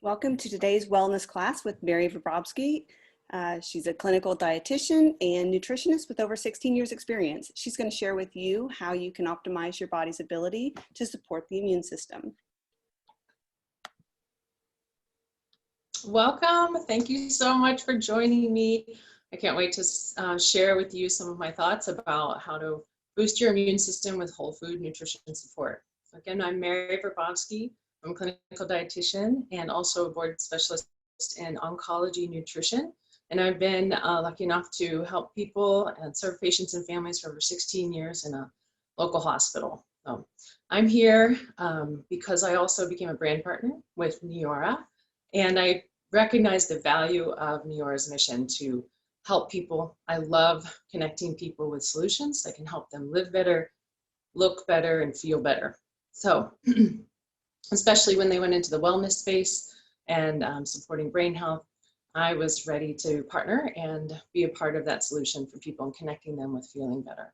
Welcome to today's wellness class with Mary Verbovski. She's a clinical dietitian and nutritionist with over 16 years experience. She's going to share with you how you can optimize your body's ability to support the immune system. Welcome. Thank you so much for joining me. I can't wait to share with you some of my thoughts about how to boost your immune system with whole food nutrition support. So again, I'm Mary Verbovski. I'm a clinical dietitian and also a board specialist in Oncology Nutrition. And I've been lucky enough to help people and serve patients and families for over 16 years in a local hospital. So I'm here because I also became a brand partner with Neora, and I recognize the value of Neora's mission to help people. I love connecting people with solutions that can help them live better, look better, and feel better. So especially when they went into the wellness space and supporting brain health, I was ready to partner and be a part of that solution for people and connecting them with feeling better.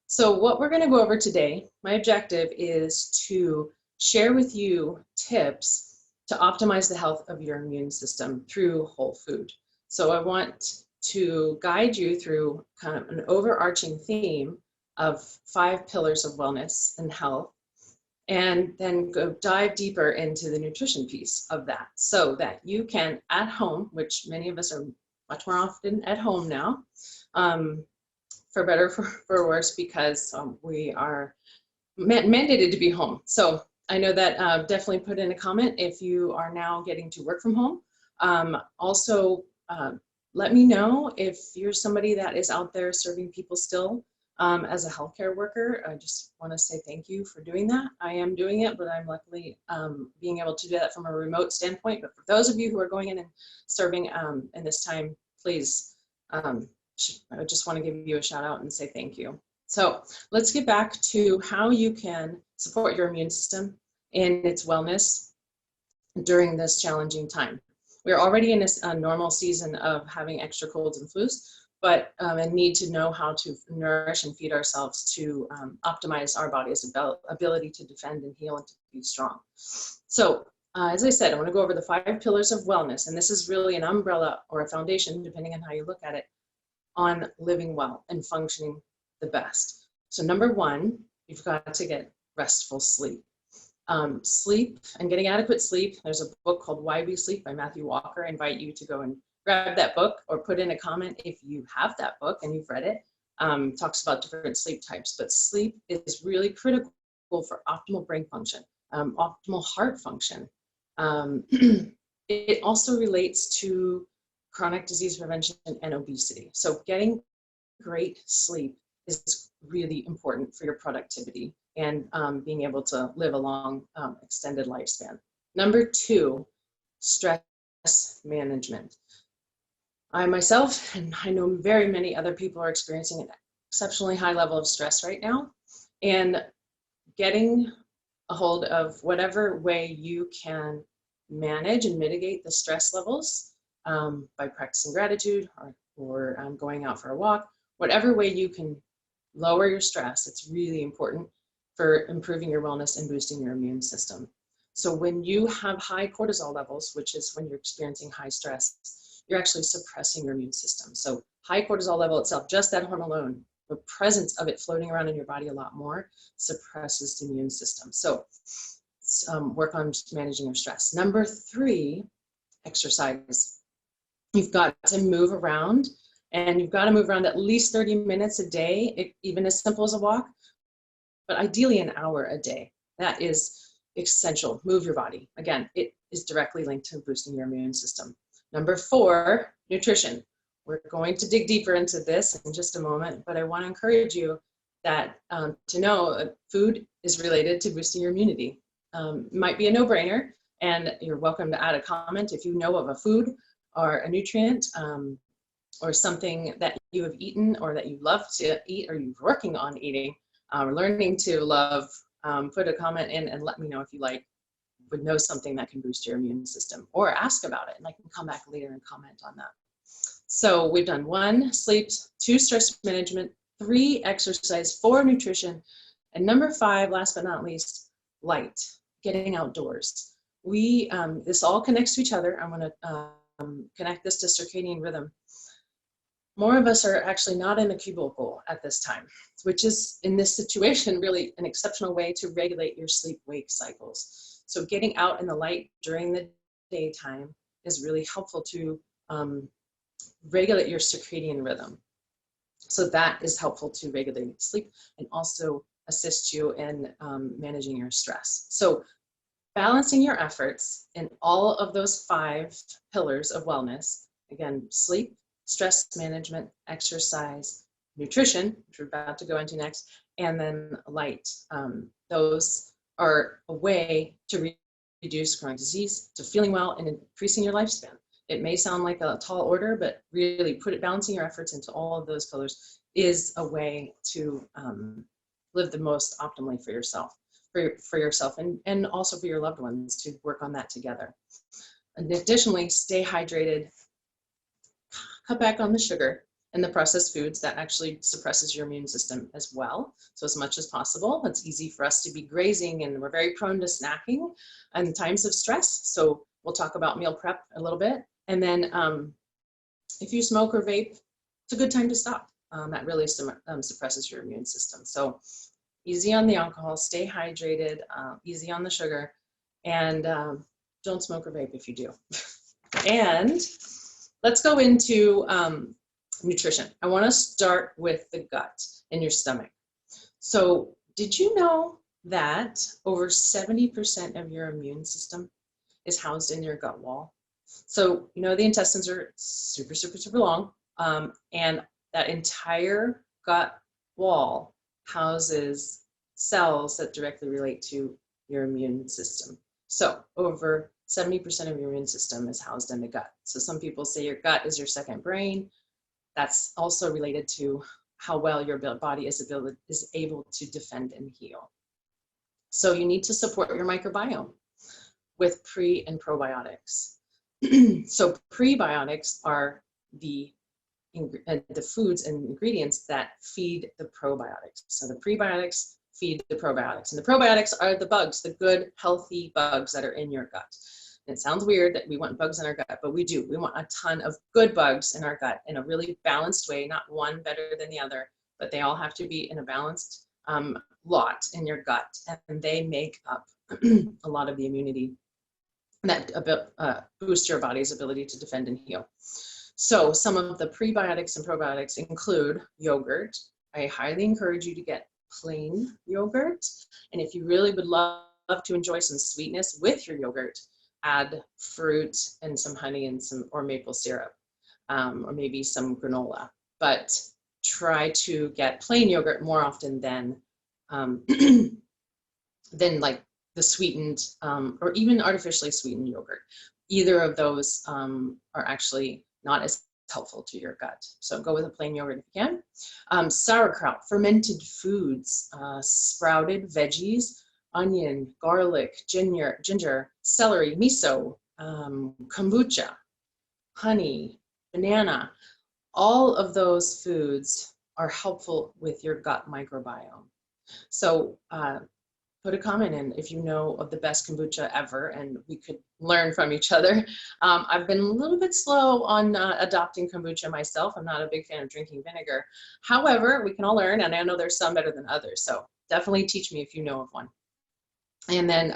So what we're going to go over today, my objective is to share with you tips to optimize the health of your immune system through whole food. So I want to guide you through kind of an overarching theme of 5 pillars of wellness and health, and then go dive deeper into the nutrition piece of that so that you can at home, which many of us are much more often at home now, for better, for worse, because we are mandated to be home. So I know that definitely put in a comment if you are now getting to work from home. Also, let me know if you're somebody that is out there serving people still. As a healthcare worker, I just want to say thank you for doing that. I am doing it, but I'm luckily being able to do that from a remote standpoint. But for those of you who are going in and serving in this time, please, I just want to give you a shout out and say thank you. So let's get back to how you can support your immune system in its wellness during this challenging time. We're already in a normal season of having extra colds and flus, but and need to know how to nourish and feed ourselves to optimize our body's ability to defend and heal and to be strong. So as I said, I want to go over the 5 pillars of wellness, and this is really an umbrella or a foundation, depending on how you look at it, on living well and functioning the best. So number 1, you've got to get restful sleep. Sleep and getting adequate sleep. There's a book called Why We Sleep by Matthew Walker. I invite you to go and grab that book or put in a comment if you have that book and you've read it. Talks about different sleep types, but sleep is really critical for optimal brain function, optimal heart function. It also relates to chronic disease prevention and obesity. So getting great sleep is really important for your productivity and being able to live a long, extended lifespan. Number 2, stress management. I myself, and I know very many other people, are experiencing an exceptionally high level of stress right now, and getting a hold of whatever way you can manage and mitigate the stress levels by practicing gratitude or going out for a walk, whatever way you can lower your stress. It's really important for improving your wellness and boosting your immune system. So when you have high cortisol levels, which is when you're experiencing high stress, you're actually suppressing your immune system. So high cortisol level itself, just that hormone alone, the presence of it floating around in your body a lot more, suppresses the immune system. So work on managing your stress. Number 3, exercise. You've got to move around, and you've got to move around at least 30 minutes a day, even as simple as a walk, but ideally an hour a day. That is essential. Move your body. Again, it is directly linked to boosting your immune system. Number 4, nutrition. We're going to dig deeper into this in just a moment, but I want to encourage you that to know food is related to boosting your immunity. It might be a no-brainer, and you're welcome to add a comment if you know of a food or a nutrient or something that you have eaten or that you love to eat or you're working on eating or learning to love. Put a comment in and let me know if you would know something that can boost your immune system, or ask about it, and I can come back later and comment on that. So we've done 1, sleep, 2, stress management, 3, exercise, 4, nutrition, and number 5, last but not least, light, getting outdoors. this all connects to each other. I'm going to connect this to circadian rhythm. More of us are actually not in a cubicle at this time, which is in this situation really an exceptional way to regulate your sleep-wake cycles. So getting out in the light during the daytime is really helpful to regulate your circadian rhythm. So that is helpful to regulate sleep and also assist you in managing your stress. So balancing your efforts in all of those 5 pillars of wellness, again, sleep, stress management, exercise, nutrition, which we're about to go into next, and then light. Those are a way to reduce chronic disease, to feeling well, and increasing your lifespan. It may sound like a tall order, but really balancing your efforts into all of those pillars is a way to live the most optimally for yourself, and also for your loved ones, to work on that together. And additionally, stay hydrated, cut back on the sugar and the processed foods. That actually suppresses your immune system as well. So as much as possible, it's easy for us to be grazing, and we're very prone to snacking in times of stress. So we'll talk about meal prep a little bit. And then if you smoke or vape, it's a good time to stop. That really suppresses your immune system. So easy on the alcohol, stay hydrated, easy on the sugar, and don't smoke or vape if you do. And let's go into nutrition. I want to start with the gut and your stomach. So did you know that over 70% of your immune system is housed in your gut wall? So, you know, the intestines are super, super, super long, and that entire gut wall houses cells that directly relate to your immune system. So over 70% of your immune system is housed in the gut. So some people say your gut is your second brain. That's also related to how well your body is able to defend and heal. So you need to support your microbiome with pre and probiotics. So prebiotics are the foods and ingredients that feed the probiotics. So the prebiotics feed the probiotics, and the probiotics are the bugs, the good, healthy bugs that are in your gut. And it sounds weird that we want bugs in our gut, but we do. We want a ton of good bugs in our gut in a really balanced way, not one better than the other, but they all have to be in a balanced lot in your gut, and they make up a lot of the immunity that boosts your body's ability to defend and heal. So some of the prebiotics and probiotics include yogurt. I highly encourage you to get plain yogurt. And if you really would love to enjoy some sweetness with your yogurt, add fruit and some honey and or maple syrup, or maybe some granola. But try to get plain yogurt more often than like the sweetened or even artificially sweetened yogurt. Either of those are actually not as helpful to your gut. So go with a plain yogurt if you can. Sauerkraut, fermented foods, sprouted veggies, onion, garlic, ginger, celery, miso, kombucha, honey, banana. All of those foods are helpful with your gut microbiome. So put a comment in if you know of the best kombucha ever, and we could learn from each other. I've been a little bit slow on adopting kombucha myself. I'm not a big fan of drinking vinegar. However, we can all learn, and I know there's some better than others. So definitely teach me if you know of one. And then,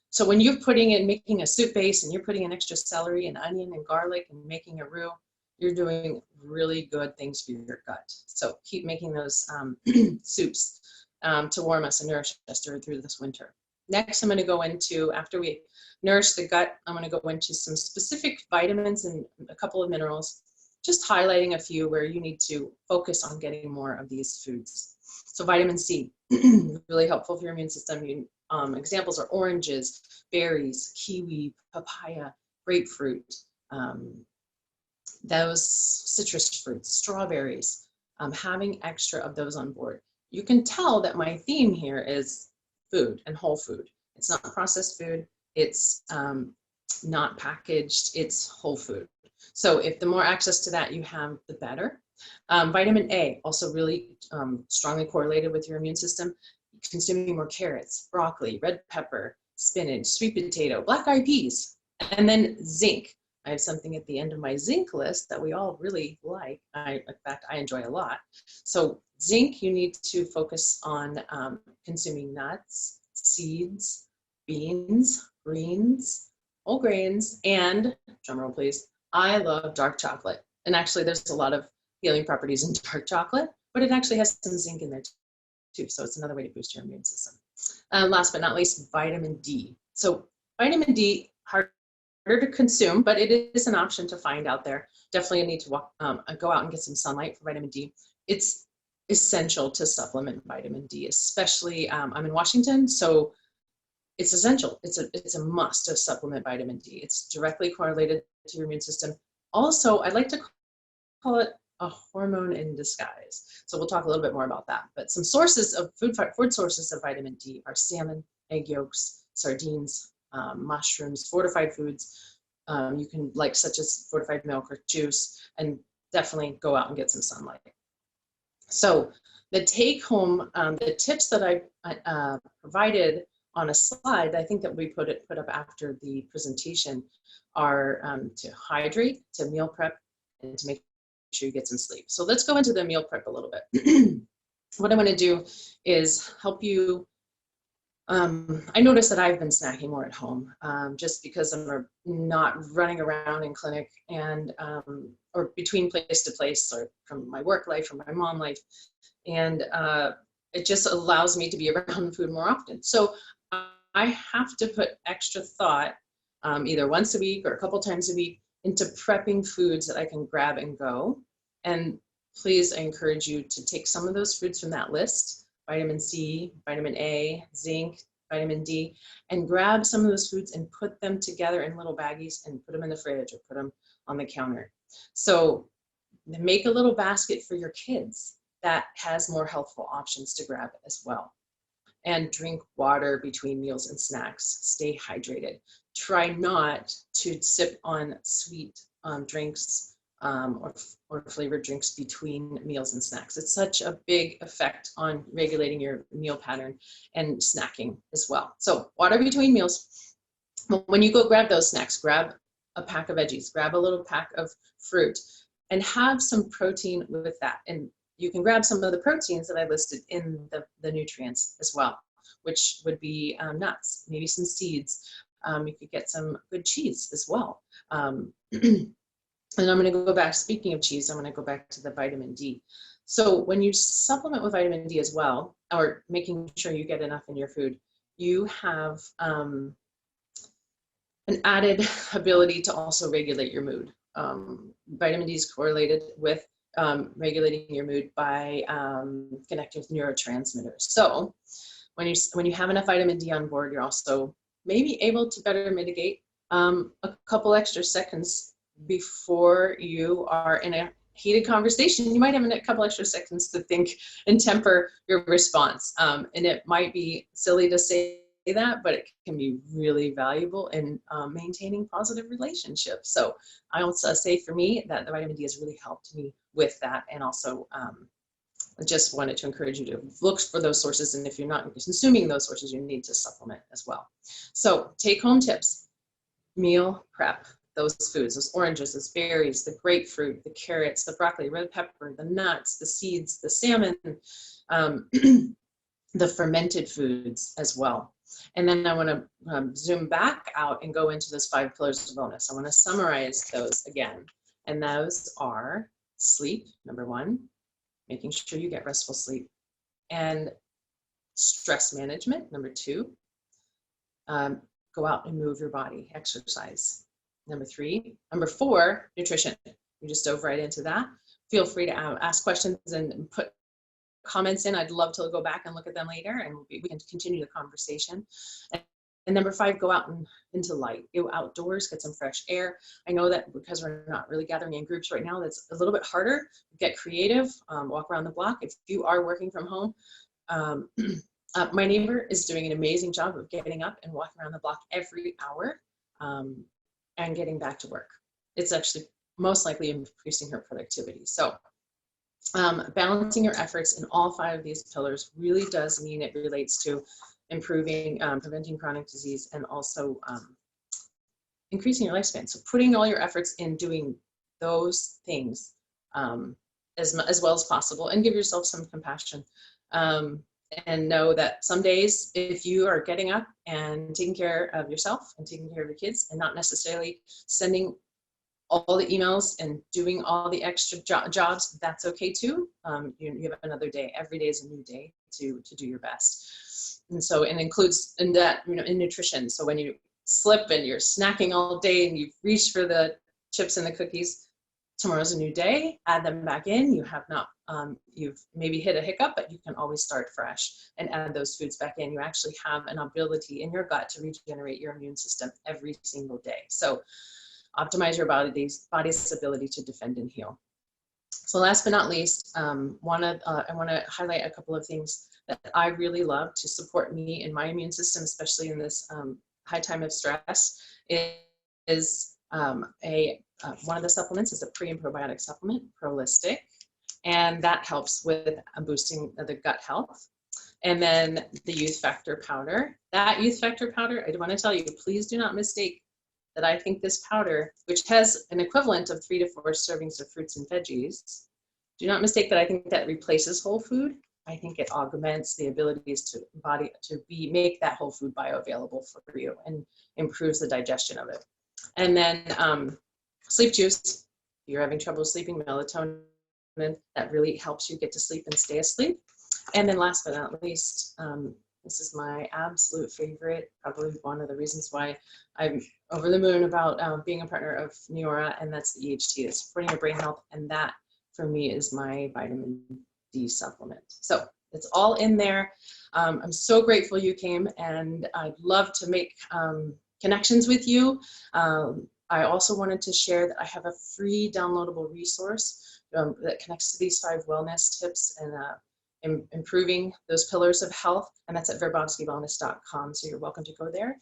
so when you're making a soup base, and you're putting in extra celery and onion and garlic and making a roux, you're doing really good things for your gut. So keep making those soups to warm us and nourish us through this winter. Next, I'm going to go into, after we nourish the gut, I'm going to go into some specific vitamins and a couple of minerals, just highlighting a few where you need to focus on getting more of these foods. So vitamin C, really helpful for your immune system. Examples are oranges, berries, kiwi, papaya, grapefruit, those citrus fruits, strawberries, having extra of those on board. You can tell that my theme here is food and whole food. It's not processed food. It's not packaged. It's whole food. So if the more access to that you have, the better. Vitamin A, also really strongly correlated with your immune system. Consuming more carrots, broccoli, red pepper, spinach, sweet potato, black-eyed peas, and then zinc. I have something at the end of my zinc list that we all really like. In fact, I enjoy a lot. So zinc, you need to focus on consuming nuts, seeds, beans, greens, whole grains, and, drumroll please, I love dark chocolate. And actually there's a lot of healing properties in dark chocolate, but it actually has some zinc in there too. So it's another way to boost your immune system. Last but not least, vitamin D. So vitamin D, harder to consume, but it is an option to find out there. Definitely need to go out and get some sunlight for vitamin D. It's essential to supplement vitamin D, especially I'm in Washington, so it's essential. It's a must to supplement vitamin D. It's directly correlated to your immune system. Also, I'd like to call it a hormone in disguise. So we'll talk a little bit more about that. But some sources of food sources of vitamin D are salmon, egg yolks, sardines, mushrooms, fortified foods. You can like such as fortified milk or juice, and definitely go out and get some sunlight. So the take home, the tips that I provided on a slide, I think that we put up after the presentation, are to hydrate, to meal prep, and to make sure you get some sleep. So let's go into the meal prep a little bit. What I want to do is help you. I noticed that I've been snacking more at home just because I'm not running around in clinic and or between place to place, or from my work life, from my mom life, and it just allows me to be around food more often. So I have to put extra thought either once a week or a couple times a week into prepping foods that I can grab and go. And please, I encourage you to take some of those foods from that list, vitamin C, vitamin A, zinc, vitamin D, and grab some of those foods and put them together in little baggies and put them in the fridge or put them on the counter. So make a little basket for your kids that has more healthful options to grab as well. And drink water between meals and snacks. Stay hydrated. Try not to sip on sweet drinks or flavored drinks between meals and snacks. It's such a big effect on regulating your meal pattern and snacking as well. So water between meals. When you go grab those snacks, grab a pack of veggies, grab a little pack of fruit, and have some protein with that. And you can grab some of the proteins that I listed in the nutrients as well, which would be nuts, maybe some seeds. You could get some good cheese as well. And I'm going to go back, speaking of cheese, I'm going to go back to the vitamin D. So when you supplement with vitamin D as well, or making sure you get enough in your food, you have an added ability to also regulate your mood. Vitamin D is correlated with regulating your mood by connecting with neurotransmitters. So when you have enough vitamin D on board, you're also maybe able to better mitigate a couple extra seconds before you are in a heated conversation. You might have a couple extra seconds to think and temper your response. And it might be silly to say that, but it can be really valuable in maintaining positive relationships. So I also say for me that the vitamin D has really helped me with that. And also I just wanted to encourage you to look for those sources. And if you're not consuming those sources, you need to supplement as well. So take home tips: meal prep those foods, those oranges, those berries, the grapefruit, the carrots, the broccoli, red pepper, the nuts, the seeds, the salmon, the fermented foods as well. And then I want to zoom back out and go into those 5 pillars of wellness. I want to summarize those again. And those are sleep, number 1, making sure you get restful sleep, and stress management, number 2, go out and move your body, exercise, number 3. Number 4, nutrition. We just dove right into that. Feel free to ask questions and put comments in. I'd love to go back and look at them later, and we can continue the conversation. And number 5, go out and into light. Go outdoors, get some fresh air. I know that because we're not really gathering in groups right now, that's a little bit harder. Get creative, walk around the block. If you are working from home, my neighbor is doing an amazing job of getting up and walking around the block every hour and getting back to work. It's actually most likely increasing her productivity. So balancing your efforts in all 5 of these pillars really does mean it relates to improving, preventing chronic disease, and also increasing your lifespan. So putting all your efforts in doing those things as well as possible, and give yourself some compassion. And know that some days, if you are getting up and taking care of yourself and taking care of your kids and not necessarily sending all the emails and doing all the extra jobs, that's okay too. You have another day. Every day is a new day to do your best. And so it includes in that, in nutrition. So when you slip and you're snacking all day and you've reached for the chips and the cookies, tomorrow's a new day. Add them back in. You have not, you've maybe hit a hiccup, but you can always start fresh and add those foods back in. You actually have an ability in your gut to regenerate your immune system every single day. So optimize your body's ability to defend and heal. So last but not least, I want to highlight a couple of things that I really love to support me in my immune system, especially in this high time of stress. Is one of the supplements is a pre and probiotic supplement, Prolistic, and that helps with boosting the gut health. And then the Youth Factor powder. That Youth Factor powder, I want to tell you, please do not mistake that I think this powder, which has an equivalent of 3 to 4 servings of fruits and veggies, do not mistake that I think that replaces whole food. I think it augments the abilities to make that whole food bioavailable for you and improves the digestion of it. And then sleep juice. If you're having trouble sleeping, melatonin, that really helps you get to sleep and stay asleep. And then last but not least, this is my absolute favorite, probably one of the reasons why I'm over the moon about being a partner of Neora, and that's the EHT, it's supporting your brain health, and that for me is my vitamin D supplement. So it's all in there. I'm so grateful you came, and I'd love to make connections with you. I also wanted to share that I have a free downloadable resource that connects to these 5 wellness tips and improving those pillars of health, and that's at verbovskiwellness.com. So you're welcome to go there,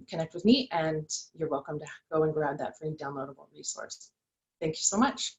connect with me, and you're welcome to go and grab that free downloadable resource. Thank you so much.